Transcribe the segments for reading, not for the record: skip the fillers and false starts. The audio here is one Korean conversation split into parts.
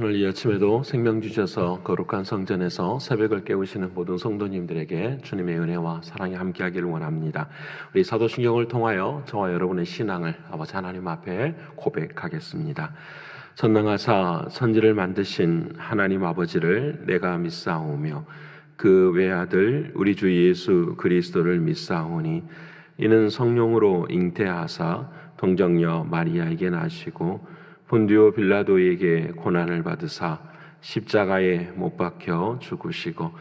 오늘 이 아침에도 생명 주셔서 거룩한 성전에서 새벽을 깨우시는 모든 성도님들에게 주님의 은혜와 사랑이 함께하기를 원합니다. 우리 사도신경을 통하여 저와 여러분의 신앙을 아버지 하나님 앞에 고백하겠습니다. 전능하사 천지를 만드신 하나님 아버지를 내가 믿사오며 그 외아들 우리 주 예수 그리스도를 믿사오니 이는 성령으로 잉태하사 동정녀 마리아에게 나시고 본디오 빌라도에게 고난을 받으사 십자가에 못 박혀 죽으시고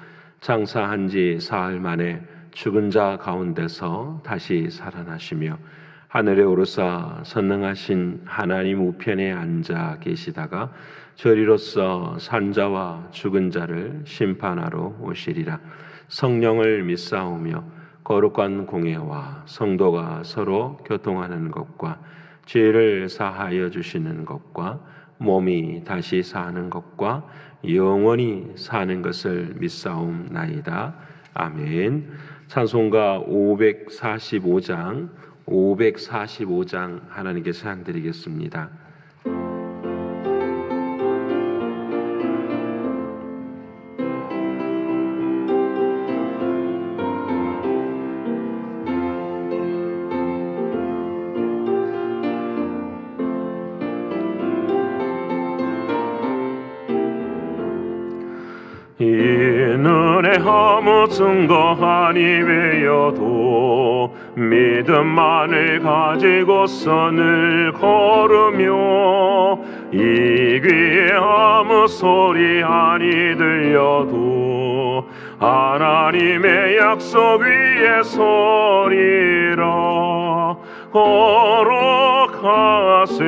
장사한 지 사흘 만에 죽은 자 가운데서 다시 살아나시며 하늘에 오르사 선능하신 하나님 우편에 앉아 계시다가 저리로서 산자와 죽은 자를 심판하러 오시리라. 성령을 믿사오며 거룩한 공예와 성도가 서로 교통하는 것과 죄를 사하여 주시는 것과 몸이 다시 사는 것과 영원히 사는 것을 믿사옵나이다. 아멘. 찬송가 545장 하나님께 찬양드리겠습니다. 이 눈에 아무 증거 아니외여도 믿음만을 가지고서 늘 걸으며 이 귀에 아무 소리 아니 들려도 하나님의 약속 위에 서리라. 걸어가세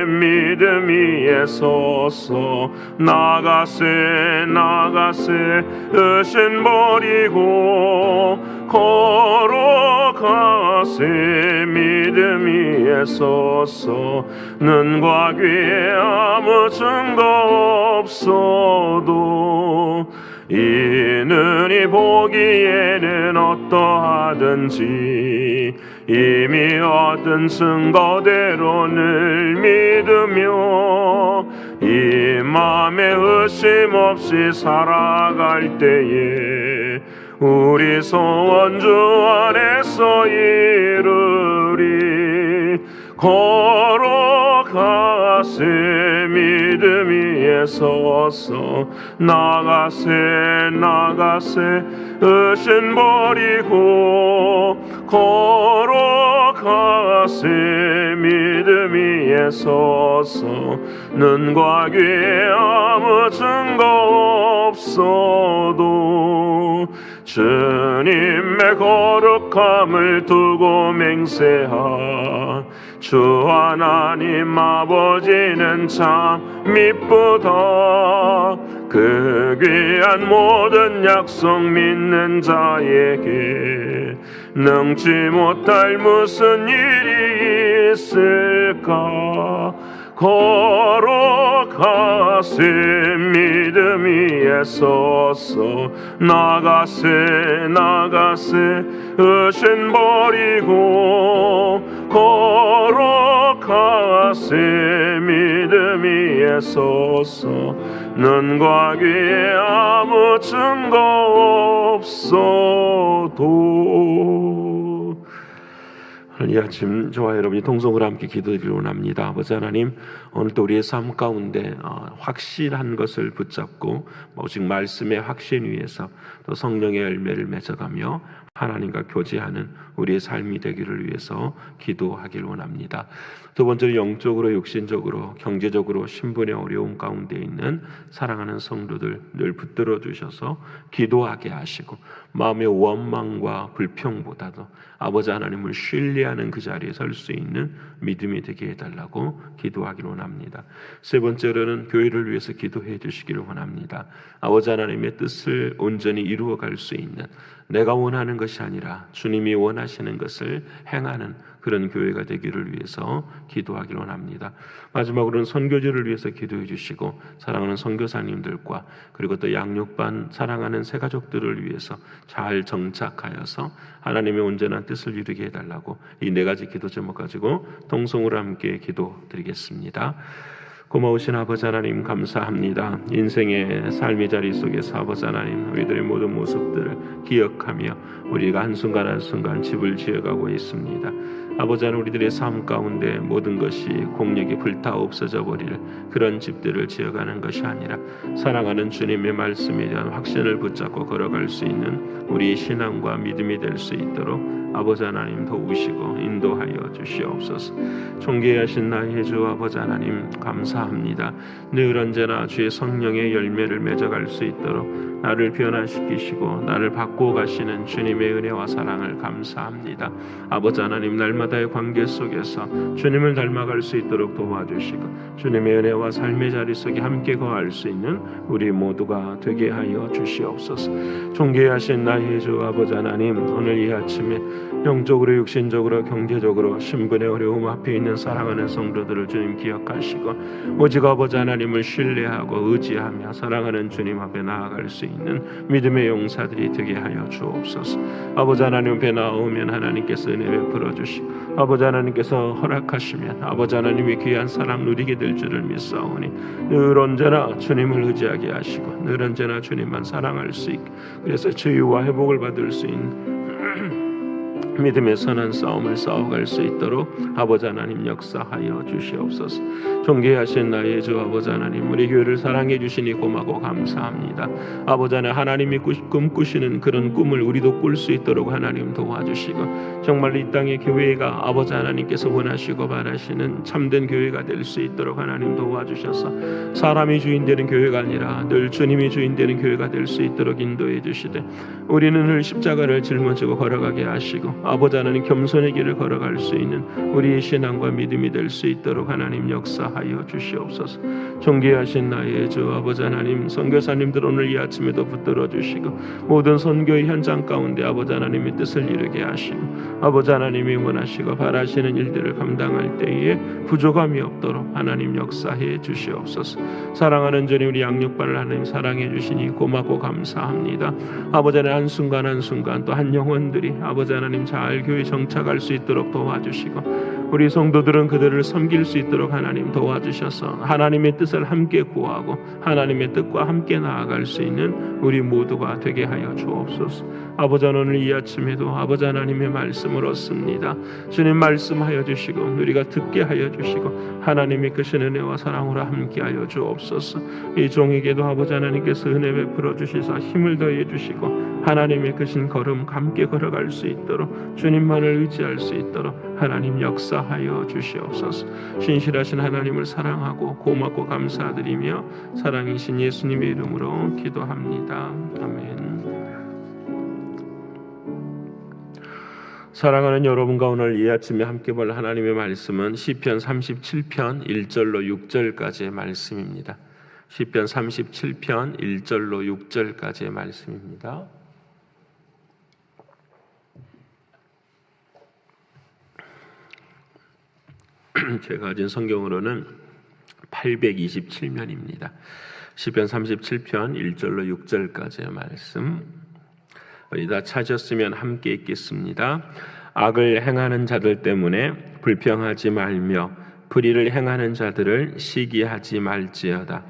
믿음 위에 서서 나가세 의심 버리고 걸어가세 믿음 위에 서서 눈과 귀에 아무 증거 없어도 이 눈이 보기에는 어떠하든지 이미 얻은 증거대로 늘 믿으며 이 맘에 의심 없이 살아갈 때에 우리 소원 주 안에서 이루리. 걸어가세 믿음 위에 서서 나가세 의심 버리고 걸어가세 믿음 위에 서서 눈과 귀에 아무 증거 없어도 주님의 거룩함을 두고 맹세하. 주 하나님 아버지는 참 미쁘다. 그 귀한 모든 약속 믿는 자에게 능치 못할 무슨 일이 있을까. 걸어가세 믿음 위에 서서 나가세 의심 버리고 걸어가세 믿음 위에 서서 눈과 귀에 아무 증거 없어도. 이 아침 저와 여러분이 통성으로 함께 기도드리기 원합니다. 아버지 하나님, 오늘도 우리의 삶 가운데 확실한 것을 붙잡고 오직 말씀의 확신 위에서 또 성령의 열매를 맺어가며 하나님과 교제하는 우리의 삶이 되기를 위해서 기도하길 원합니다. 두 번째로 영적으로, 육신적으로, 경제적으로 신분의 어려움 가운데 있는 사랑하는 성도들 늘 붙들어 주셔서 기도하게 하시고 마음의 원망과 불평보다도 아버지 하나님을 신뢰하는 그 자리에 설 수 있는 믿음이 되게 해달라고 기도하길 원합니다. 세 번째로는 교회를 위해서 기도해 주시기를 원합니다. 아버지 하나님의 뜻을 온전히 이루어갈 수 있는, 내가 원하는 것이 아니라 주님이 원하시는 것을 행하는 그런 교회가 되기를 위해서 기도하길 원합니다. 마지막으로는 선교지를 위해서 기도해 주시고 사랑하는 선교사님들과 그리고 또 양육반 사랑하는 새가족들을 위해서 잘 정착하여서 하나님의 온전한 뜻을 이루게 해달라고 이 네 가지 기도 제목 가지고 통성으로 함께 기도드리겠습니다. 고마우신 아버지 하나님 감사합니다. 인생의 삶의 자리 속에서 아버지 하나님 우리들의 모든 모습들을 기억하며 우리가 한순간 한순간 집을 지어가고 있습니다. 아버지 하나님 우리들의 삶 가운데 모든 것이 공력이 불타 없어져 버릴 그런 집들을 지어가는 것이 아니라 사랑하는 주님의 말씀에 대한 확신을 붙잡고 걸어갈 수 있는 우리의 신앙과 믿음이 될 수 있도록 아버지 하나님 도우시고 인도하여 주시옵소서. 존귀하신 나의 주 아버지 하나님 감사합니다. 늘 언제나 주의 성령의 열매를 맺어갈 수 있도록 나를 변화시키시고 나를 바꾸어 가시는 주님의 은혜와 사랑을 감사합니다. 아버지 하나님 날마다의 관계 속에서 주님을 닮아갈 수 있도록 도와주시고 주님의 은혜와 삶의 자리 속에 함께 거할 수 있는 우리 모두가 되게 하여 주시옵소서. 존귀하신 나의 주 아버지 하나님 오늘 이 아침에 영적으로 육신적으로 경제적으로 신분의 어려움 앞에 있는 사랑하는 성도들을 주님 기억하시고 오직 아버지 하나님을 신뢰하고 의지하며 사랑하는 주님 앞에 나아갈 수 있는 믿음의 용사들이 되게 하여 주옵소서. 아버지 하나님 앞에 나오면 하나님께서 은혜 베풀어 주시고 아버지 하나님께서 허락하시면 아버지 하나님의 귀한 사랑 누리게 될 줄을 믿사오니 늘 언제나 주님을 의지하게 하시고 늘 언제나 주님만 사랑할 수 있고 그래서 치유와 회복을 받을 수 있는 믿음의 선한 싸움을 싸워갈 수 있도록 아버지 하나님 역사하여 주시옵소서. 존귀하신 나의 주 아버지 하나님 우리 교회를 사랑해 주시니 고마고 감사합니다. 아버지 하나님이 꿈꾸시는 그런 꿈을 우리도 꿀 수 있도록 하나님 도와주시고 정말 이 땅의 교회가 아버지 하나님께서 원하시고 바라시는 참된 교회가 될 수 있도록 하나님 도와주셔서 사람이 주인 되는 교회가 아니라 늘 주님이 주인 되는 교회가 될 수 있도록 인도해 주시되 우리는 늘 십자가를 짊어지고 걸어가게 하시고 아버지 하나님 겸손의 길을 걸어갈 수 있는 우리의 신앙과 믿음이 될 수 있도록 하나님 역사하여 주시옵소서. 존귀하신 나의 주 아버지 하나님 선교사님들 오늘 이 아침에도 붙들어 주시고 모든 선교의 현장 가운데 아버지 하나님의 뜻을 이루게 하시고 아버지 하나님이 원하시고 바라시는 일들을 감당할 때에 부족함이 없도록 하나님 역사해 주시옵소서. 사랑하는 주님 우리 양육반을 하나님 사랑해 주시니 고맙고 감사합니다. 아버지 하나님 한순간 한순간 또 한 영혼들이 아버지 하나님 잘 교회 정착할 수 있도록 도와주시고 우리 성도들은 그들을 섬길 수 있도록 하나님 도와주셔서 하나님의 뜻을 함께 구하고 하나님의 뜻과 함께 나아갈 수 있는 우리 모두가 되게 하여 주옵소서. 아버지 오늘 이 아침에도 아버지 하나님의 말씀을 얻습니다. 주님 말씀하여 주시고 우리가 듣게 하여 주시고 하나님의 크신 은혜와 사랑으로 함께 하여 주옵소서. 이 종에게도 아버지 하나님께서 은혜 베풀어 주시사 힘을 더해 주시고 하나님의 크신 걸음 함께 걸어갈 수 있도록 주님만을 의지할 수 있도록 하나님 역사하여 주시옵소서. 신실하신 하나님을 사랑하고 고맙고 감사드리며 사랑이신 예수님의 이름으로 기도합니다. 아멘. 사랑하는 여러분과 오늘 이 아침에 함께 볼 하나님의 말씀은 시편 37편 1절로 6절까지의 말씀입니다. 시편 37편 1절로 6절까지의 말씀입니다. 제가 가진 성경으로는 827면입니다. 시편 37편 1절로 6절까지의 말씀 다 찾았으면 함께 읽겠습니다. 악을 행하는 자들 때문에 불평하지 말며 불의를 행하는 자들을 시기하지 말지어다.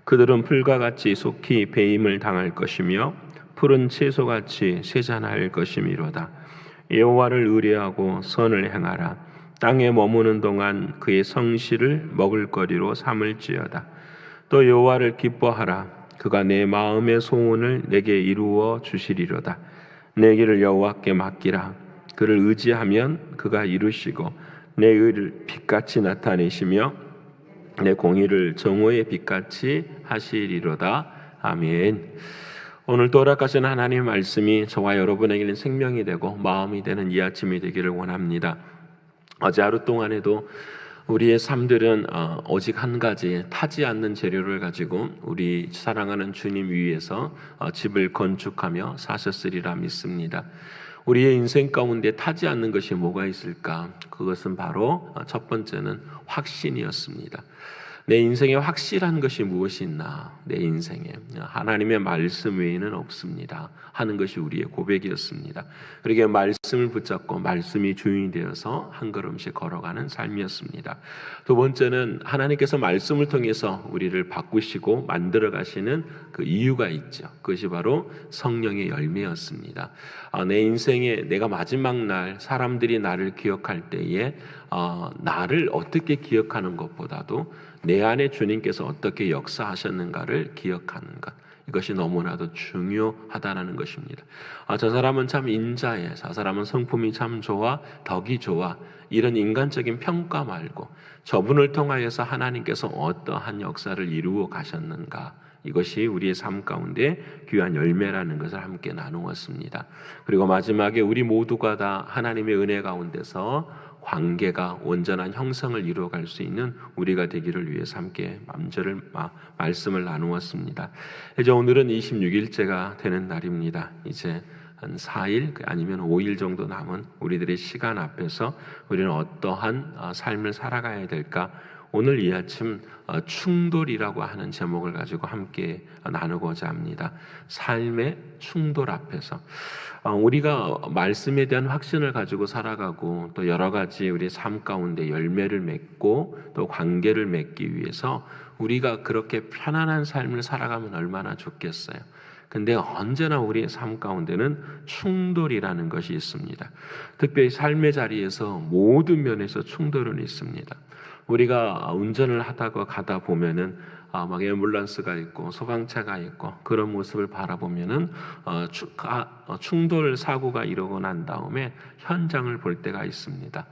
그들은 풀과 같이 속히 배임을 당할 것이며 푸른 채소같이 쇠잔할 것이미로다. 여호와를 의뢰하고 선을 행하라. 땅에 머무는 동안 그의 성실을 먹을거리로 삼을지어다. 또 여호와를 기뻐하라. 그가 내 마음의 소원을 내게 이루어 주시리로다. 내 길을 여호와께 맡기라. 그를 의지하면 그가 이루시고 내 의를 빛같이 나타내시며 내 공의를 정오의 빛같이 하시리로다. 아멘. 오늘 또 허락하신 하나님의 말씀이 저와 여러분에게는 생명이 되고 마음이 되는 이 아침이 되기를 원합니다. 어제 하루 동안에도 우리의 삶들은 오직 한 가지 타지 않는 재료를 가지고 우리 사랑하는 주님 위에서 집을 건축하며 사셨으리라 믿습니다. 우리의 인생 가운데 타지 않는 것이 뭐가 있을까? 그것은 바로 첫 번째는 확신이었습니다. 내 인생에 확실한 것이 무엇이 있나? 내 인생에 하나님의 말씀 외에는 없습니다 하는 것이 우리의 고백이었습니다. 그러기에 말씀을 붙잡고 말씀이 주인이 되어서 한 걸음씩 걸어가는 삶이었습니다. 두 번째는 하나님께서 말씀을 통해서 우리를 바꾸시고 만들어 가시는 그 이유가 있죠. 그것이 바로 성령의 열매였습니다. 내 인생에 내가 마지막 날 사람들이 나를 기억할 때에 나를 어떻게 기억하는 것보다도 내 안에 주님께서 어떻게 역사하셨는가를 기억하는 것, 이것이 너무나도 중요하다는 것입니다. 저 사람은 참 인자해, 저 사람은 성품이 참 좋아, 덕이 좋아, 이런 인간적인 평가 말고 저분을 통하여서 하나님께서 어떠한 역사를 이루어 가셨는가, 이것이 우리의 삶 가운데 귀한 열매라는 것을 함께 나누었습니다. 그리고 마지막에 우리 모두가 다 하나님의 은혜 가운데서 관계가 온전한 형성을 이루어갈 수 있는 우리가 되기를 위해서 함께 말씀을 나누었습니다. 이제 오늘은 26일째가 되는 날입니다. 이제 한 4일 아니면 5일 정도 남은 우리들의 시간 앞에서 우리는 어떠한 삶을 살아가야 될까? 오늘 이 아침 충돌이라고 하는 제목을 가지고 함께 나누고자 합니다. 삶의 충돌 앞에서 우리가 말씀에 대한 확신을 가지고 살아가고 또 여러 가지 우리 삶 가운데 열매를 맺고 또 관계를 맺기 위해서 우리가 그렇게 편안한 삶을 살아가면 얼마나 좋겠어요. 근데 언제나 우리의 삶 가운데는 충돌이라는 것이 있습니다. 특별히 삶의 자리에서 모든 면에서 충돌은 있습니다. 우리가 운전을 하다가 가다 보면은 막 앰뷸런스가 있고 소방차가 있고 그런 모습을 바라보면은 충돌 사고가 일어나고 난 다음에 현장을 볼 때가 있습니다.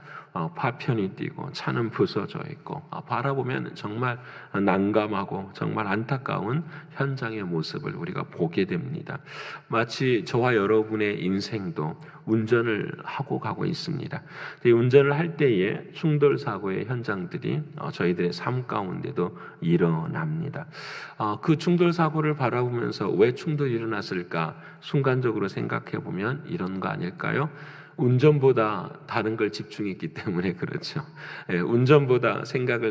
파편이 뛰고 차는 부서져 있고 바라보면 정말 난감하고 정말 안타까운 현장의 모습을 우리가 보게 됩니다. 마치 저와 여러분의 인생도 운전을 하고 가고 있습니다. 운전을 할 때에 충돌 사고의 현장들이 저희들의 삶 가운데도 일어납니다. 그 충돌 사고를 바라보면서 왜 충돌이 일어났을까 순간적으로 생각해 보면 이런 거 아닐까요? 운전보다 다른 걸 집중했기 때문에 그렇죠. 운전보다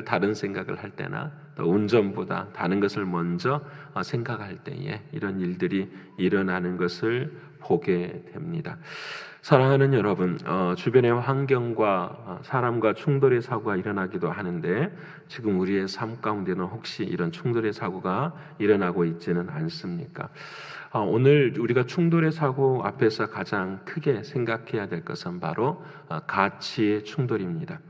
다른 생각을 할 때나 또 운전보다 다른 것을 먼저 생각할 때에 이런 일들이 일어나는 것을 보게 됩니다. 사랑하는 여러분, 주변의 환경과 사람과 충돌의 사고가 일어나기도 하는데 지금 우리의 삶 가운데는 혹시 이런 충돌의 사고가 일어나고 있지는 않습니까? 오늘 우리가 충돌의 사고 앞에서 가장 크게 생각해야 될 것은 바로 가치의 충돌입니다.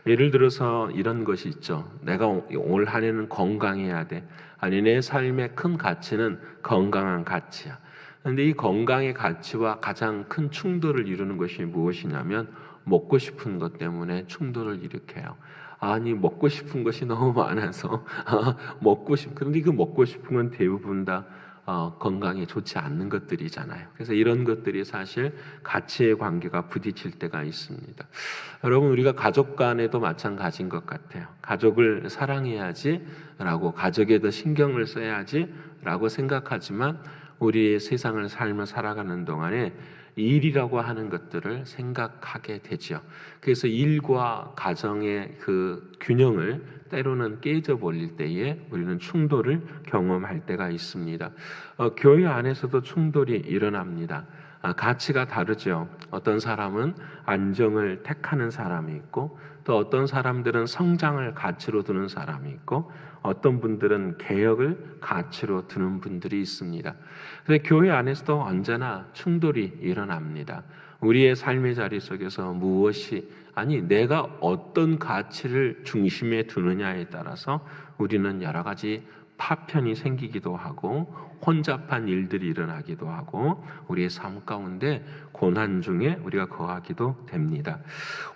예를 들어서 이런 것이 있죠. 내가 올 한 해는 건강해야 돼. 아니, 내 삶의 큰 가치는 건강한 가치야. 그런데 이 건강의 가치와 가장 큰 충돌을 이루는 것이 무엇이냐면 먹고 싶은 것 때문에 충돌을 일으켜요. 아니, 먹고 싶은 것이 너무 많아서 그런데 그 먹고 싶은 건 대부분 다 건강에 좋지 않는 것들이잖아요. 그래서 이런 것들이 사실 가치의 관계가 부딪힐 때가 있습니다. 여러분, 우리가 가족 간에도 마찬가지인 것 같아요. 가족을 사랑해야지라고, 가족에 더 신경을 써야지라고 생각하지만 우리의 세상을 삶을 살아가는 동안에 일이라고 하는 것들을 생각하게 되죠. 그래서 일과 가정의 그 균형을 때로는 깨져버릴 때에 우리는 충돌을 경험할 때가 있습니다. 교회 안에서도 충돌이 일어납니다. 가치가 다르죠. 어떤 사람은 안정을 택하는 사람이 있고 또 어떤 사람들은 성장을 가치로 두는 사람이 있고 어떤 분들은 개혁을 가치로 두는 분들이 있습니다. 그래서 교회 안에서도 언제나 충돌이 일어납니다. 우리의 삶의 자리 속에서 내가 어떤 가치를 중심에 두느냐에 따라서 우리는 여러 가지 파편이 생기기도 하고 혼잡한 일들이 일어나기도 하고 우리의 삶 가운데 고난 중에 우리가 거하기도 됩니다.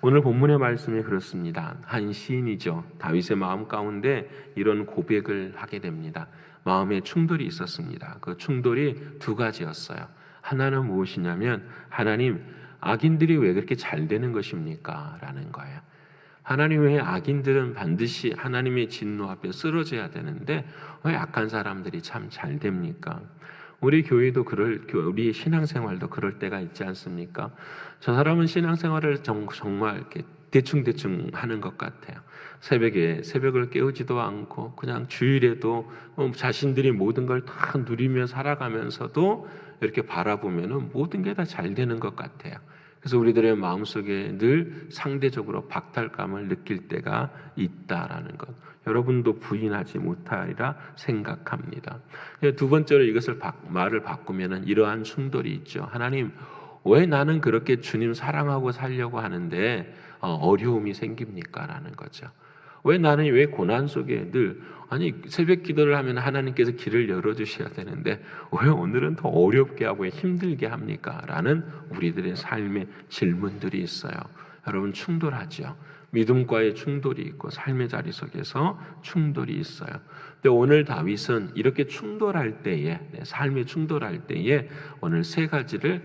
오늘 본문의 말씀이 그렇습니다. 한 시인이죠. 다윗의 마음 가운데 이런 고백을 하게 됩니다. 마음에 충돌이 있었습니다. 그 충돌이 두 가지였어요. 하나는 무엇이냐면 하나님, 악인들이 왜 그렇게 잘 되는 것입니까? 라는 거예요. 하나님, 왜 악인들은 반드시 하나님의 진노 앞에 쓰러져야 되는데 왜 악한 사람들이 참 잘 됩니까? 우리 교회도 우리 신앙생활도 그럴 때가 있지 않습니까? 저 사람은 신앙생활을 정말 이렇게 대충대충 하는 것 같아요. 새벽을 깨우지도 않고 그냥 주일에도 자신들이 모든 걸 다 누리며 살아가면서도 이렇게 바라보면은 모든 게 다 잘 되는 것 같아요. 그래서 우리들의 마음속에 늘 상대적으로 박탈감을 느낄 때가 있다라는 것, 여러분도 부인하지 못하리라 생각합니다. 두 번째로 이것을 말을 바꾸면은 이러한 충돌이 있죠. 하나님, 왜 나는 그렇게 주님 사랑하고 살려고 하는데 어려움이 생깁니까? 라는 거죠. 왜 고난 속에 늘 새벽 기도를 하면 하나님께서 길을 열어주셔야 되는데 왜 오늘은 더 어렵게 하고 힘들게 합니까? 라는 우리들의 삶의 질문들이 있어요. 여러분, 충돌하죠. 믿음과의 충돌이 있고 삶의 자리 속에서 충돌이 있어요. 근데 오늘 다윗은 이렇게 충돌할 때에, 삶의 충돌할 때에 오늘 세 가지를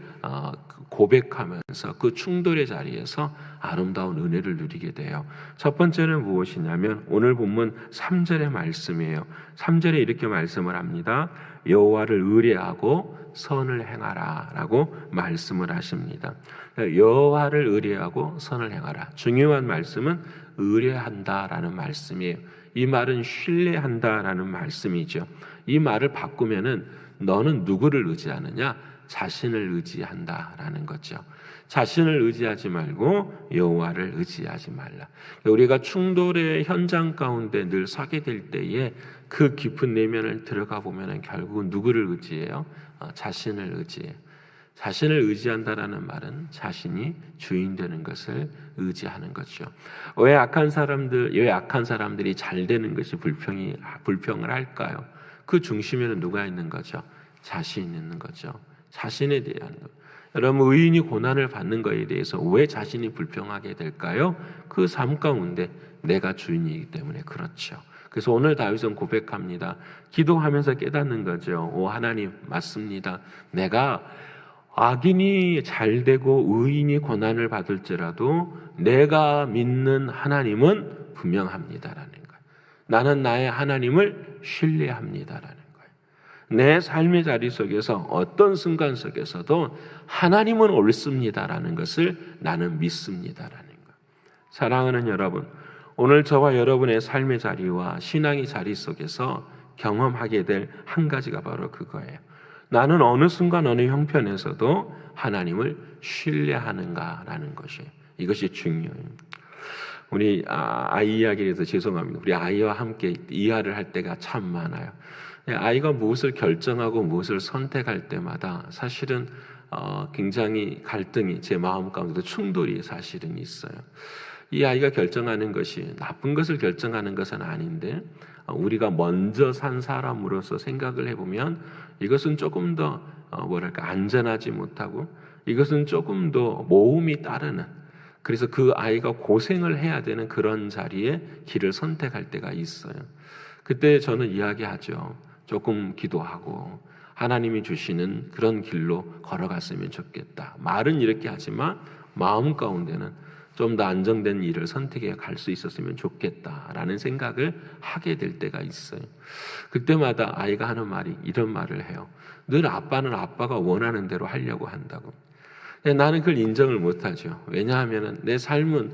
고백하면서 그 충돌의 자리에서 아름다운 은혜를 누리게 돼요. 첫 번째는 무엇이냐면 오늘 본문 3절의 말씀이에요. 3절에 이렇게 말씀을 합니다. 여호와를 의뢰하고 선을 행하라 라고 말씀을 하십니다. 여호와를 의뢰하고 선을 행하라. 중요한 말씀은 의뢰한다라는 말씀이에요. 이 말은 신뢰한다라는 말씀이죠. 이 말을 바꾸면은 너는 누구를 의지하느냐? 자신을 의지한다라는 거죠. 자신을 의지하지 말고 여호와를 의지하지 말라. 우리가 충돌의 현장 가운데 늘 서게 될 때에 그 깊은 내면을 들어가 보면은 결국은 누구를 의지해요? 자신을 의지해요. 자신을 의지한다라는 말은 자신이 주인 되는 것을 의지하는 거죠. 왜 악한 사람들이 잘 되는 것이 불평을 할까요? 그 중심에는 누가 있는 거죠? 자신이 있는 거죠. 자신에 대한 것. 여러분, 의인이 고난을 받는 것에 대해서 왜 자신이 불평하게 될까요? 그 삶 가운데 내가 주인이기 때문에 그렇죠. 그래서 오늘 다윗은 고백합니다. 기도하면서 깨닫는 거죠. 오 하나님, 맞습니다. 내가 악인이 잘되고 의인이 고난을 받을지라도 내가 믿는 하나님은 분명합니다라는 거예요. 나는 나의 하나님을 신뢰합니다라는 거예요. 내 삶의 자리 속에서 어떤 순간 속에서도 하나님은 옳습니다라는 것을 나는 믿습니다라는 거예요. 사랑하는 여러분, 오늘 저와 여러분의 삶의 자리와 신앙의 자리 속에서 경험하게 될 한 가지가 바로 그거예요. 나는 어느 순간 어느 형편에서도 하나님을 신뢰하는가라는 것이에요. 이것이 중요해요. 우리 아이 이야기를 해서 죄송합니다. 우리 아이와 함께 이야기를 할 때가 참 많아요. 아이가 무엇을 결정하고 무엇을 선택할 때마다 사실은 굉장히 갈등이 제 마음 가운데도 충돌이 사실은 있어요. 이 아이가 결정하는 것이 나쁜 것을 결정하는 것은 아닌데 우리가 먼저 산 사람으로서 생각을 해보면 이것은 조금 더 안전하지 못하고 이것은 조금 더 모험이 따르는, 그래서 그 아이가 고생을 해야 되는 그런 자리에 길을 선택할 때가 있어요. 그때 저는 이야기하죠. 조금 기도하고 하나님이 주시는 그런 길로 걸어갔으면 좋겠다. 말은 이렇게 하지만 마음 가운데는 좀 더 안정된 일을 선택해 갈 수 있었으면 좋겠다라는 생각을 하게 될 때가 있어요. 그때마다 아이가 하는 말이 이런 말을 해요. 늘 아빠는 아빠가 원하는 대로 하려고 한다고. 나는 그걸 인정을 못하죠. 왜냐하면 내 삶은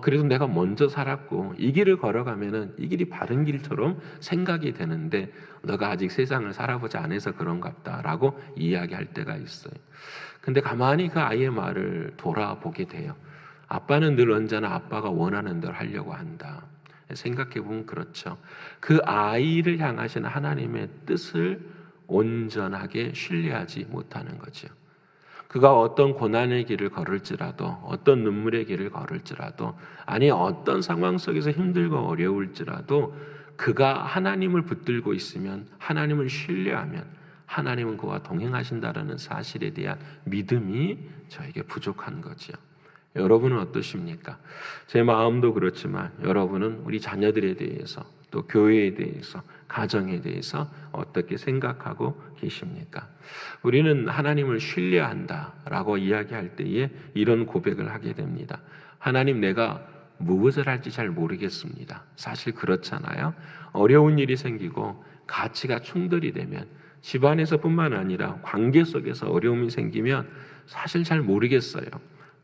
그래도 내가 먼저 살았고 이 길을 걸어가면은 이 길이 바른 길처럼 생각이 되는데 너가 아직 세상을 살아보지 않아서 그런갑다라고 이야기할 때가 있어요. 근데 가만히 그 아이의 말을 돌아보게 돼요. 아빠는 늘 언제나 아빠가 원하는 대로 하려고 한다. 생각해보면 그렇죠. 그 아이를 향하신 하나님의 뜻을 온전하게 신뢰하지 못하는 거죠. 그가 어떤 고난의 길을 걸을지라도, 어떤 눈물의 길을 걸을지라도, 아니 어떤 상황 속에서 힘들고 어려울지라도 그가 하나님을 붙들고 있으면, 하나님을 신뢰하면 하나님은 그와 동행하신다라는 사실에 대한 믿음이 저에게 부족한 거죠. 여러분은 어떠십니까? 제 마음도 그렇지만 여러분은 우리 자녀들에 대해서, 또 교회에 대해서, 가정에 대해서 어떻게 생각하고 계십니까? 우리는 하나님을 신뢰한다라고 이야기할 때에 이런 고백을 하게 됩니다. 하나님, 내가 무엇을 할지 잘 모르겠습니다. 사실 그렇잖아요. 어려운 일이 생기고 가치가 충돌이 되면, 집안에서뿐만 아니라 관계 속에서 어려움이 생기면 사실 잘 모르겠어요.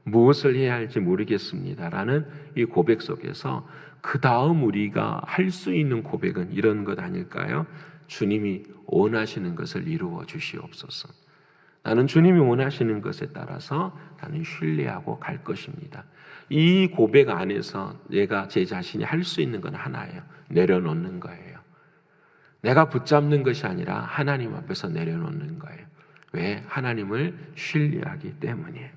무엇을 해야 할지 모르겠습니다라는 이 고백 속에서 그 다음 우리가 할 수 있는 고백은 이런 것 아닐까요? 주님이 원하시는 것을 이루어 주시옵소서. 나는 주님이 원하시는 것에 따라서 나는 신뢰하고 갈 것입니다. 이 고백 안에서 내가 제 자신이 할 수 있는 건 하나예요. 내려놓는 거예요. 내가 붙잡는 것이 아니라 하나님 앞에서 내려놓는 거예요. 왜? 하나님을 신뢰하기 때문이에요.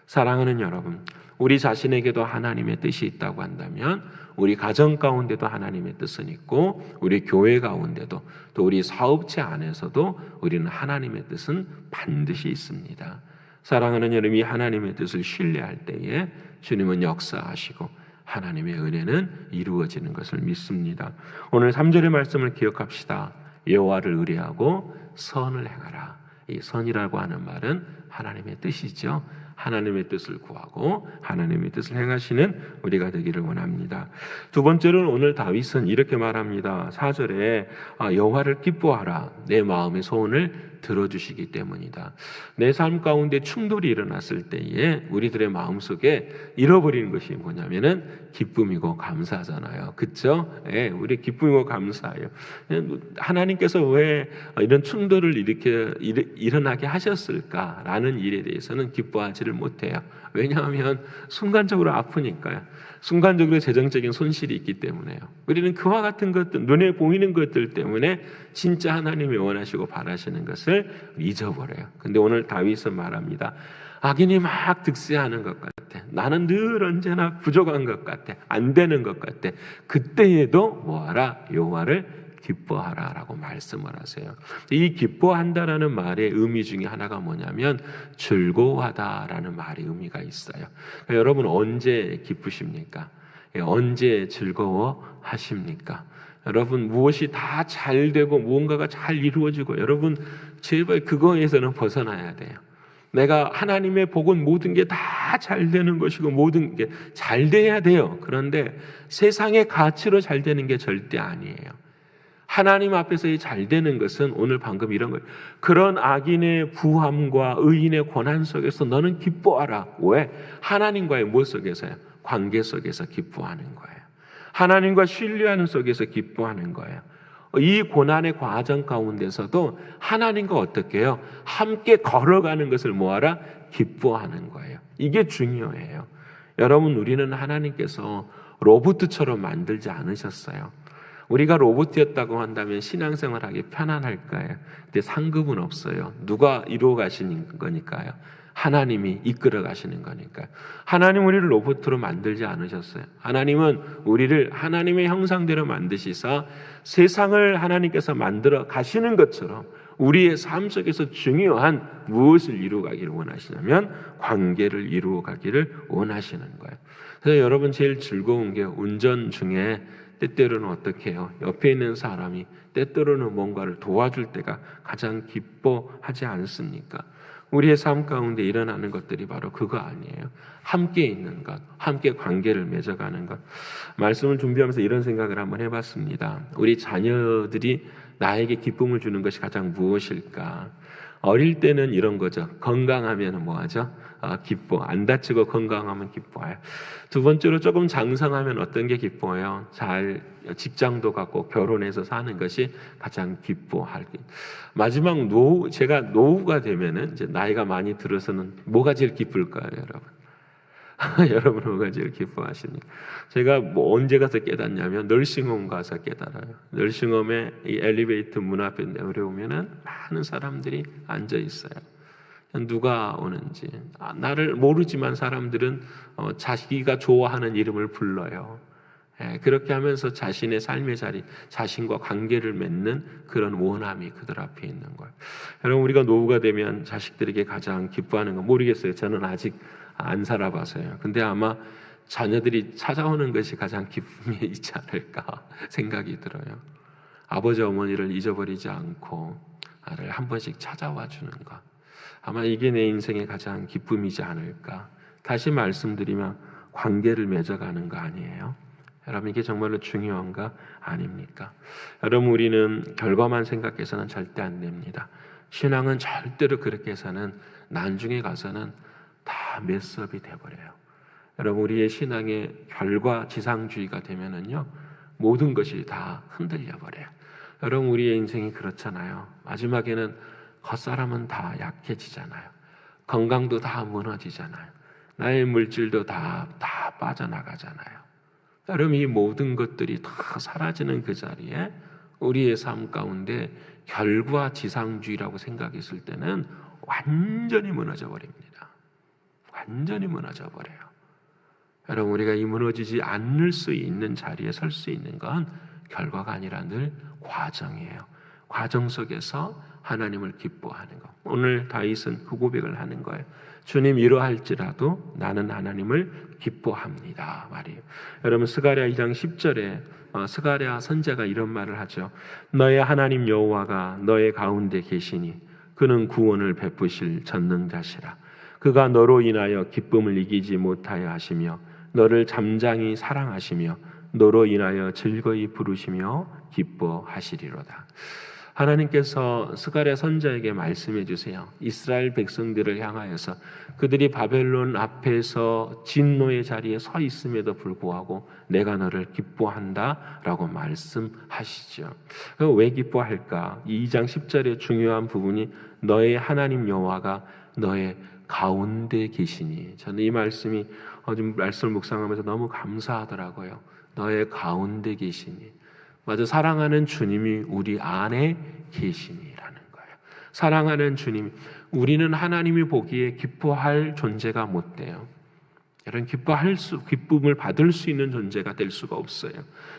사랑하는 여러분, 우리 자신에게도 하나님의 뜻이 있다고 한다면 우리 가정 가운데도 하나님의 뜻은 있고 우리 교회 가운데도 또 우리 사업체 안에서도 우리는 하나님의 뜻은 반드시 있습니다. 사랑하는 여러분, 이 하나님의 뜻을 신뢰할 때에 주님은 역사하시고 하나님의 은혜는 이루어지는 것을 믿습니다. 오늘 3절의 말씀을 기억합시다. 여호와를 의뢰하고 선을 행하라. 이 선이라고 하는 말은 하나님의 뜻이죠. 하나님의 뜻을 구하고 하나님의 뜻을 행하시는 우리가 되기를 원합니다. 두 번째로는 오늘 다윗은 이렇게 말합니다. 4절에 여호와를 기뻐하라. 내 마음의 소원을 들어주시기 때문이다. 내 삶 가운데 충돌이 일어났을 때에 우리들의 마음속에 잃어버리는 것이 뭐냐면은 기쁨이고 감사잖아요. 그렇죠? 예, 우리 기쁨이고 감사해요. 하나님께서 왜 이런 충돌을 이렇게 일어나게 하셨을까라는 일에 대해서는 기뻐하지를 못해요. 왜냐하면 순간적으로 아프니까요. 순간적으로 재정적인 손실이 있기 때문에요. 우리는 그와 같은 것들, 눈에 보이는 것들 때문에 진짜 하나님이 원하시고 바라시는 것을 잊어버려요. 근데 오늘 다윗은 말합니다. 악인이 막 득세하는 것 같아. 나는 늘 언제나 부족한 것 같아. 안 되는 것 같아. 그때에도 뭐하라? 여호와를 기뻐하라라고 말씀을 하세요. 이 기뻐한다라는 말의 의미 중에 하나가 뭐냐면 즐거워하다라는 말의 의미가 있어요. 그러니까 여러분 언제 기쁘십니까? 언제 즐거워하십니까? 여러분 무엇이 다 잘 되고 무언가가 잘 이루어지고 여러분 제발 그거에서는 벗어나야 돼요. 내가 하나님의 복은 모든 게 다 잘 되는 것이고 모든 게 잘 돼야 돼요. 그런데 세상의 가치로 잘 되는 게 절대 아니에요. 하나님 앞에서의 잘 되는 것은 오늘 방금 이런 거예요. 그런 악인의 구함과 의인의 고난 속에서 너는 기뻐하라. 왜? 하나님과의 무엇 속에서요? 관계 속에서 기뻐하는 거예요. 하나님과 신뢰하는 속에서 기뻐하는 거예요. 이 고난의 과정 가운데서도 하나님과 어떻게 해요? 함께 걸어가는 것을 뭐하라? 기뻐하는 거예요. 이게 중요해요. 여러분 우리는 하나님께서 로봇처럼 만들지 않으셨어요. 우리가 로봇이었다고 한다면 신앙생활하기 편안할 거예요. 근데 상급은 없어요. 누가 이루어 가시는 거니까요. 하나님이 이끌어 가시는 거니까요. 하나님 우리를 로봇으로 만들지 않으셨어요. 하나님은 우리를 하나님의 형상대로 만드시사 세상을 하나님께서 만들어 가시는 것처럼 우리의 삶 속에서 중요한 무엇을 이루어 가기를 원하시냐면 관계를 이루어 가기를 원하시는 거예요. 그래서 여러분 제일 즐거운 게 운전 중에 때때로는 어떻게 해요? 옆에 있는 사람이 때때로는 뭔가를 도와줄 때가 가장 기뻐하지 않습니까? 우리의 삶 가운데 일어나는 것들이 바로 그거 아니에요. 함께 있는 것, 함께 관계를 맺어가는 것. 말씀을 준비하면서 이런 생각을 한번 해봤습니다. 우리 자녀들이 나에게 기쁨을 주는 것이 가장 무엇일까? 어릴 때는 이런 거죠. 건강하면 뭐하죠? 기뻐. 안 다치고 건강하면 기뻐해요. 두 번째로 조금 장성하면 어떤 게 기뻐해요? 잘 직장도 갖고 결혼해서 사는 것이 가장 기뻐할. 마지막 제가 노후가 되면은 이제 나이가 많이 들어서는 뭐가 제일 기쁠까요, 여러분? 여러분 뭐가 제일 기뻐하십니까? 제가 언제 가서 깨닫냐면 널싱홈 가서 깨달아요. 널싱홈에 이 엘리베이터 문 앞에 내려오면은 많은 사람들이 앉아 있어요. 누가 오는지 나를 모르지만 사람들은 자기가 좋아하는 이름을 불러요. 그렇게 하면서 자신의 삶의 자리, 자신과 관계를 맺는 그런 원함이 그들 앞에 있는 거예요. 여러분 우리가 노후가 되면 자식들에게 가장 기뻐하는 건 모르겠어요. 저는 아직 안 살아봐서요. 근데 아마 자녀들이 찾아오는 것이 가장 기쁨이 있지 않을까 생각이 들어요. 아버지 어머니를 잊어버리지 않고 나를 한 번씩 찾아와 주는 것. 아마 이게 내 인생의 가장 기쁨이지 않을까. 다시 말씀드리면 관계를 맺어가는 거 아니에요? 여러분 이게 정말로 중요한가? 아닙니까? 여러분 우리는 결과만 생각해서는 절대 안 됩니다. 신앙은 절대로 그렇게 해서는 나중에 가서는 다 메스업이 돼버려요. 여러분, 우리의 신앙의 결과 지상주의가 되면은요, 모든 것이 다 흔들려 버려요. 여러분, 우리의 인생이 그렇잖아요. 마지막에는 겉사람은 다 약해지잖아요. 건강도 다 무너지잖아요. 나의 물질도 다 빠져나가잖아요. 여러분, 이 모든 것들이 다 사라지는 그 자리에 우리의 삶 가운데 결과 지상주의라고 생각했을 때는 완전히 무너져 버립니다. 완전히 무너져 버려요. 여러분, 우리가 이 무너지지 않을 수 있는 자리에 설 수 있는 건 결과가 아니라 늘 과정이에요. 과정 속에서 하나님을 기뻐하는 것. 오늘 다윗은 그 고백을 하는 거예요. 주님, 이러할지라도 나는 하나님을 기뻐합니다 말이에요. 여러분, 스가랴 2장 10절에 스가랴 선지자가 이런 말을 하죠. 너의 하나님 여호와가 너의 가운데 계시니 그는 구원을 베푸실 전능자시라. 그가 너로 인하여 기쁨을 이기지 못하여 하시며 너를 잠잠히 사랑하시며 너로 인하여 즐거이 부르시며 기뻐하시리로다. 하나님께서 스가랴 선지자에게 말씀해 주세요. 이스라엘 백성들을 향하여서 그들이 바벨론 앞에서 진노의 자리에 서 있음에도 불구하고 내가 너를 기뻐한다라고 말씀하시죠. 왜 기뻐할까? 2장 10절의 중요한 부분이 너의 하나님 여호와가 너의 가운데 계시니. 저는 이 말씀이 좀 말씀을 묵상하면서 너무 감사하더라고요. 너의 가운데 계시니. 맞아, 사랑하는 주님이 우리 안에 계시니라는 거예요. 사랑하는 주님, 우리는 하나님이 보기에 기뻐할 존재가 못 돼요. 여러분, 기쁨을 받을 수 있는 존재가 될 수가 없어요.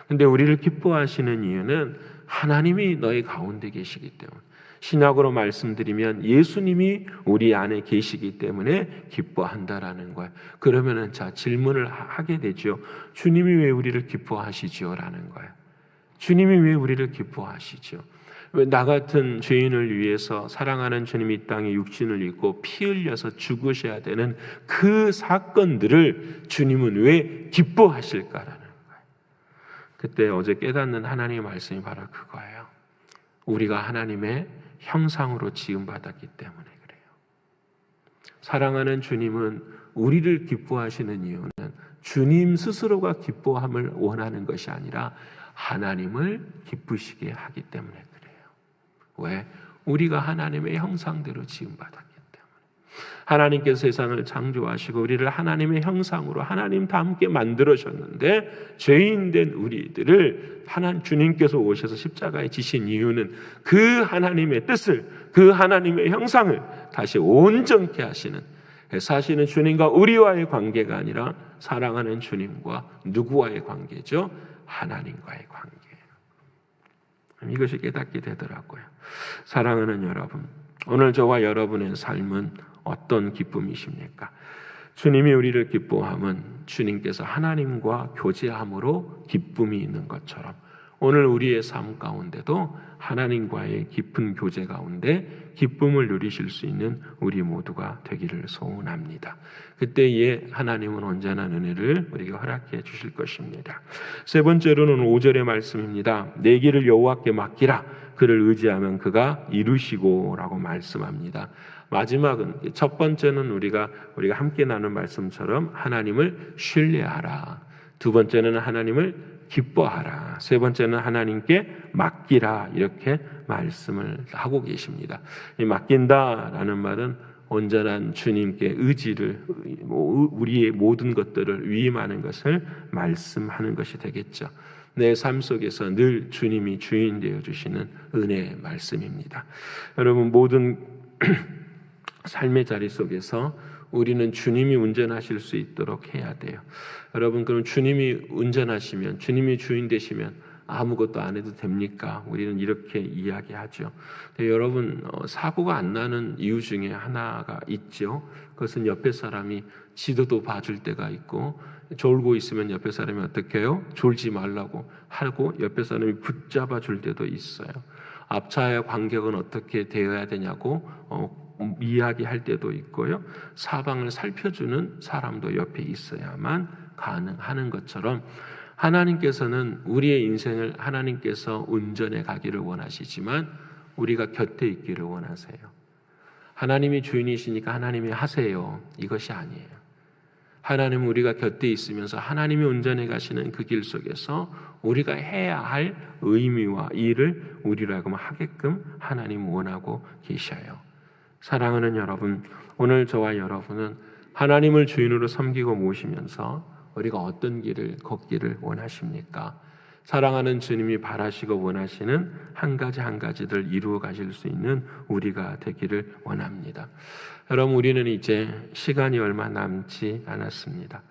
근데 우리를 기뻐하시는 이유는 하나님이 너희 가운데 계시기 때문에. 신약으로 말씀드리면 예수님이 우리 안에 계시기 때문에 기뻐한다라는 거예요. 그러면은 자, 질문을 하게 되죠. 주님이 왜 우리를 기뻐하시죠? 라는 거예요. 주님이 왜 우리를 기뻐하시죠? 왜 나 같은 죄인을 위해서 사랑하는 주님이 이 땅에 육신을 입고 피 흘려서 죽으셔야 되는 그 사건들을 주님은 왜 기뻐하실까라는 거예요. 그때 어제 깨닫는 하나님의 말씀이 바로 그거예요. 우리가 하나님의 형상으로 지음받았기 때문에 그래요. 사랑하는 주님은 우리를 기뻐하시는 이유는 주님 스스로가 기뻐함을 원하는 것이 아니라 하나님을 기쁘시게 하기 때문에 그래요. 왜? 우리가 하나님의 형상대로 지음받았기 때문에. 하나님께서 세상을 창조하시고 우리를 하나님의 형상으로 하나님과 함께 만들어셨는데 죄인된 우리들을 주님께서 오셔서 십자가에 지신 이유는 그 하나님의 뜻을, 그 하나님의 형상을 다시 온전케 하시는, 사실은 주님과 우리와의 관계가 아니라 사랑하는 주님과 누구와의 관계죠? 하나님과의 관계예요. 이것이 깨닫게 되더라고요. 사랑하는 여러분, 오늘 저와 여러분의 삶은 어떤 기쁨이십니까? 주님이 우리를 기뻐함은 주님께서 하나님과 교제함으로 기쁨이 있는 것처럼 오늘 우리의 삶 가운데도 하나님과의 깊은 교제 가운데 기쁨을 누리실 수 있는 우리 모두가 되기를 소원합니다. 그때에 하나님은 언제나 은혜를 우리에게 허락해 주실 것입니다. 세 번째로는 5절의 말씀입니다. 내 길을 여호와께 맡기라. 그를 의지하면 그가 이루시고 라고 말씀합니다. 마지막은, 첫 번째는 우리가 함께 나눈 말씀처럼 하나님을 신뢰하라. 두 번째는 하나님을 기뻐하라. 세 번째는 하나님께 맡기라. 이렇게 말씀을 하고 계십니다. 이 맡긴다라는 말은 온전한 주님께 의지를, 우리의 모든 것들을 위임하는 것을 말씀하는 것이 되겠죠. 내 삶 속에서 늘 주님이 주인 되어 주시는 은혜의 말씀입니다. 여러분, 모든 삶의 자리 속에서 우리는 주님이 운전하실 수 있도록 해야 돼요. 여러분, 그럼 주님이 운전하시면, 주님이 주인 되시면 아무것도 안 해도 됩니까? 우리는 이렇게 이야기하죠. 근데 여러분, 사고가 안 나는 이유 중에 하나가 있죠. 그것은 옆에 사람이 지도도 봐줄 때가 있고, 졸고 있으면 옆에 사람이 어떻게 해요? 졸지 말라고 하고 옆에 사람이 붙잡아 줄 때도 있어요. 앞차의 간격은 어떻게 되어야 되냐고 이야기할 때도 있고요. 사방을 살펴주는 사람도 옆에 있어야만 가능하는 것처럼 하나님께서는 우리의 인생을 하나님께서 운전해 가기를 원하시지만 우리가 곁에 있기를 원하세요. 하나님이 주인이시니까 하나님이 하세요. 이것이 아니에요. 하나님은 우리가 곁에 있으면서 하나님이 운전해 가시는 그 길 속에서 우리가 해야 할 의미와 일을 우리라고 하게끔 하나님 원하고 계셔요. 사랑하는 여러분, 오늘 저와 여러분은 하나님을 주인으로 섬기고 모시면서 우리가 어떤 길을 걷기를 원하십니까? 사랑하는 주님이 바라시고 원하시는 한 가지 한 가지들 이루어 가실 수 있는 우리가 되기를 원합니다. 여러분, 우리는 이제 시간이 얼마 남지 않았습니다.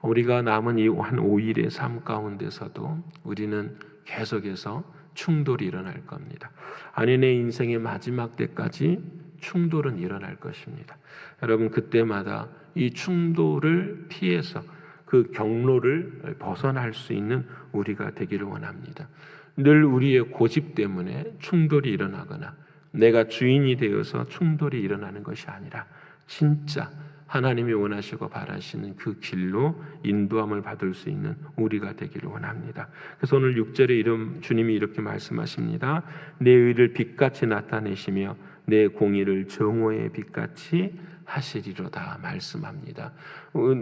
우리가 남은 이 한 5일의 삶 가운데서도 우리는 계속해서 충돌이 일어날 겁니다. 아니, 내 인생의 마지막 때까지 충돌은 일어날 것입니다. 여러분, 그때마다 이 충돌을 피해서 그 경로를 벗어날 수 있는 우리가 되기를 원합니다. 늘 우리의 고집 때문에 충돌이 일어나거나 내가 주인이 되어서 충돌이 일어나는 것이 아니라 진짜 하나님이 원하시고 바라시는 그 길로 인도함을 받을 수 있는 우리가 되기를 원합니다. 그래서 오늘 6절에 주님이 이렇게 말씀하십니다. 내 의를 빛같이 나타내시며 내 공의를 정오의 빛같이 하시리로다 말씀합니다.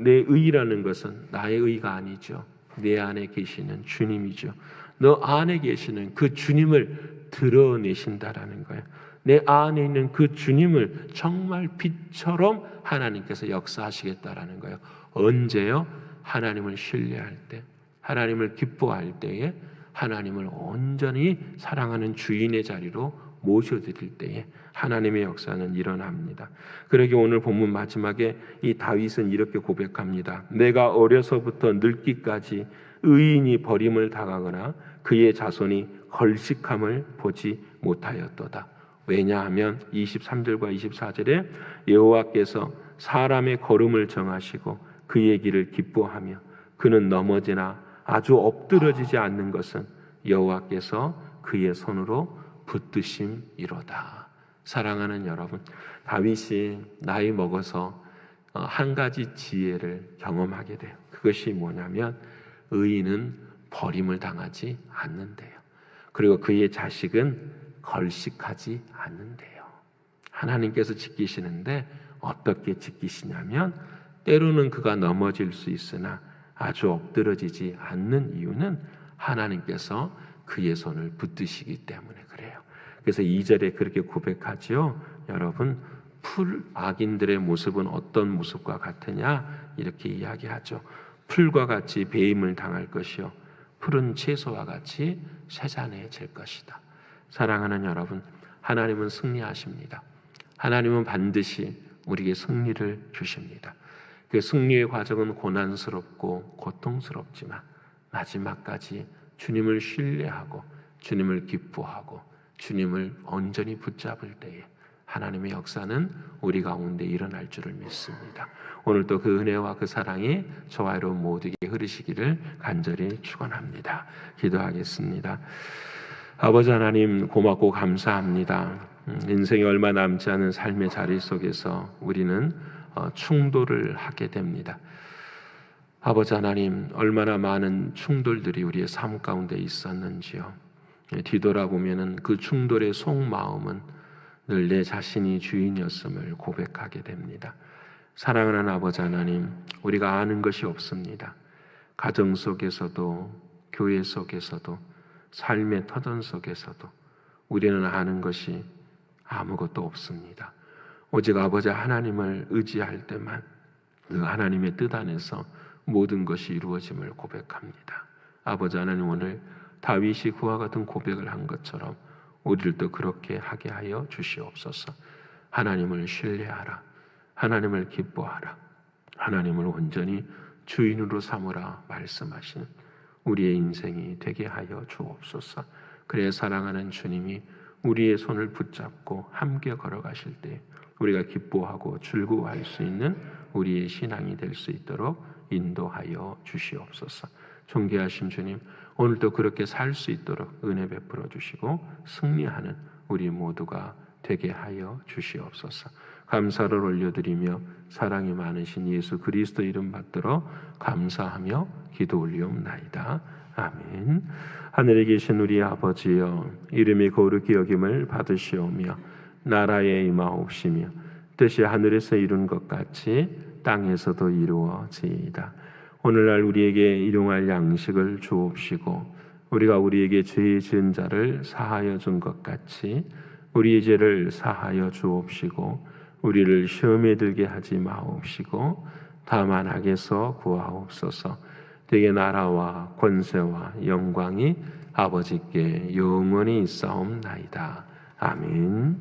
내 의라는 것은 나의 의가 아니죠. 내 안에 계시는 주님이죠. 너 안에 계시는 그 주님을 드러내신다라는 거예요. 내 안에 있는 그 주님을 정말 빛처럼 하나님께서 역사하시겠다라는 거예요. 언제요? 하나님을 신뢰할 때, 하나님을 기뻐할 때에, 하나님을 온전히 사랑하는 주인의 자리로 모셔드릴 때에 하나님의 역사는 일어납니다. 그러기 오늘 본문 마지막에 이 다윗은 이렇게 고백합니다. 내가 어려서부터 늙기까지 의인이 버림을 당하거나 그의 자손이 걸식함을 보지 못하였도다. 왜냐하면 23절과 24절에 여호와께서 사람의 걸음을 정하시고 그의 길을 기뻐하며 그는 넘어지나 아주 엎드러지지 않는 것은 여호와께서 그의 손으로 붙드심이로다. 사랑하는 여러분, 다윗이 나이 먹어서 한 가지 지혜를 경험하게 돼요. 그것이 뭐냐면 의인은 버림을 당하지 않는데요. 그리고 그의 자식은 걸식하지 않는데요. 하나님께서 지키시는데 어떻게 지키시냐면 때로는 그가 넘어질 수 있으나 아주 엎드러지지 않는 이유는 하나님께서 그의 손을 붙드시기 때문에 그래요. 그래서 2절에 그렇게 고백하죠. 여러분, 풀 악인들의 모습은 어떤 모습과 같으냐 이렇게 이야기하죠. 풀과 같이 배임을 당할 것이요 푸른 채소와 같이 쇠잔해질 것이다. 사랑하는 여러분, 하나님은 승리하십니다. 하나님은 반드시 우리에게 승리를 주십니다. 그 승리의 과정은 고난스럽고 고통스럽지만 마지막까지 주님을 신뢰하고 주님을 기뻐하고 주님을 온전히 붙잡을 때에 하나님의 역사는 우리 가운데 일어날 줄을 믿습니다. 오늘도 그 은혜와 그 사랑이 저와 여러분 모두에게 흐르시기를 간절히 축원합니다. 기도하겠습니다. 아버지 하나님, 고맙고 감사합니다. 인생이 얼마 남지 않은 삶의 자리 속에서 우리는 충돌을 하게 됩니다. 아버지 하나님, 얼마나 많은 충돌들이 우리의 삶 가운데 있었는지요. 뒤돌아보면 그 충돌의 속마음은 늘 내 자신이 주인이었음을 고백하게 됩니다. 사랑하는 아버지 하나님, 우리가 아는 것이 없습니다. 가정 속에서도 교회 속에서도 삶의 터전 속에서도 우리는 아는 것이 아무것도 없습니다. 오직 아버지 하나님을 의지할 때만 그 하나님의 뜻 안에서 모든 것이 이루어짐을 고백합니다. 아버지 하나님, 오늘 다윗이 그와 같은 고백을 한 것처럼 우리들도 그렇게 하게 하여 주시옵소서. 하나님을 신뢰하라. 하나님을 기뻐하라. 하나님을 온전히 주인으로 삼으라 말씀하시는 우리의 인생이 되게 하여 주옵소서. 그래 사랑하는 주님이 우리의 손을 붙잡고 함께 걸어가실 때 우리가 기뻐하고 즐거워할 수 있는 우리의 신앙이 될 수 있도록 인도하여 주시옵소서. 존귀하신 주님, 오늘도 그렇게 살 수 있도록 은혜 베풀어 주시고 승리하는 우리 모두가 되게 하여 주시옵소서. 감사를 올려드리며 사랑이 많으신 예수 그리스도 이름 받들어 감사하며 기도 올리옵나이다. 아멘. 하늘에 계신 우리 아버지여, 이름이 거룩히 여김을 받으시오며 나라에 임하옵시며 뜻이 하늘에서 이룬 것 같이 땅에서도 이루어지이다. 오늘날 우리에게 일용할 양식을 주옵시고 우리가 우리에게 죄 지은 자를 사하여 준 것 같이 우리의 죄를 사하여 주옵시고 우리를 시험에 들게 하지 마옵시고 다만 악에서 구하옵소서. 되게 나라와 권세와 영광이 아버지께 영원히 있사옵나이다. 아멘.